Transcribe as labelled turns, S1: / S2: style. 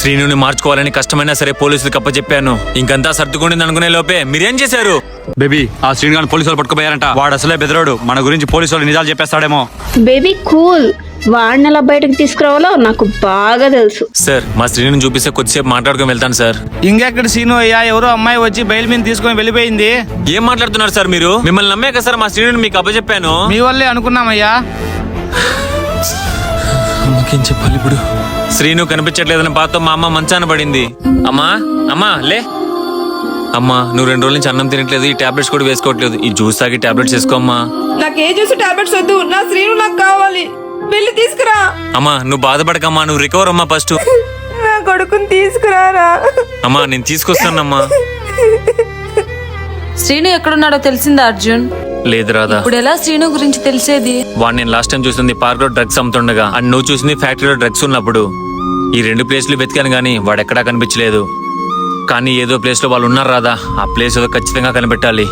S1: శ్రీనుని మార్చుకోవాలని కష్టమైనా సరే పోలీసులకు అప్పచెప్పాను. ఇంకంతా సర్దుకుండింది అనుకునే లోపే మీరేం చేశారు?
S2: బేబీ, ఆ శ్రీను గారిని పోలీసు వాళ్ళు పట్టుకుపోయారంట. వాడు అసలే బెదరాడు. మన గురించి పోలీసు వాళ్ళు నిజాలు చెప్పేస్తాడేమో.
S3: Baby cool. వాడిని ఎలా బయటకు తీసుకురావాలో నాకు బాగా తెలుసు.
S1: సార్, మా శ్రీనుని చూపిస్తే కొద్దిసేపు మాట్లాడుకుని వెళ్తాను సార్.
S4: ఇంకెక్కడ సీను అయ్యా, ఎవరో అమ్మాయి వచ్చి బయలు మీద తీసుకొని వెళ్ళిపోయింది.
S1: ఏం మాట్లాడుతున్నారు సార్ మీరు? మిమ్మల్ని నమ్మే కదా సార్ మా శ్రీనుని మీకు అప్పచెప్పాను.
S4: మీ వల్లే అనుకున్నామయ్యా.
S1: అమ్మకేం చెప్పాలి ఇప్పుడు? శ్రీను కనిపించట్లేదని బాధతో మా అమ్మ మంచాన పడింది. అమ్మా అమ్మా లే అమ్మా, నువ్వు 2 రోజుల నుంచి అన్నం తినట్లేదు, ఈ టాబ్లెట్స్ కూడా వేసుకోవట్లేదు. ఈ జ్యూస్ తాగి టాబ్లెట్స్ వేసుకోమ్మా.
S5: నాకు ఏ జ్యూస్ టాబ్లెట్స్ వద్దు, నా శ్రీను నాకు కావాలి. వెళ్ళి తీసుకురా.
S1: అమ్మా నువ్వు బాధపడకమ్మా, నువ్వు రికవర్ అమ్మా ఫస్ట్.
S5: నా కొడుకుని తీసుకురారా.
S1: అమ్మా నేను తీసుకొస్తానమ్మా.
S6: శ్రీను ఎక్కడున్నాడో తెలిసిందా అర్జున్?
S1: లేదు రాదా.
S6: ఇప్పుడు ఎలా శ్రీను గురించి తెలిసేది?
S1: వాడు నేను లాస్ట్ టైం చూసింది పార్క్ లో డ్రగ్స్ అమ్ముతుండగా, అండ్ నువ్వు చూసింది ఫ్యాక్టరీలో డ్రగ్స్ ఉన్నప్పుడు. ఈ 2 ప్లేస్లు వెతికాను గానీ వాడెక్కడా కనిపించలేదు. కానీ ఏదో ప్లేస్ లో వాళ్ళు ఉన్నారు రాదా. ఆ ప్లేస్ ఏదో ఖచ్చితంగా కనిపెట్టాలి.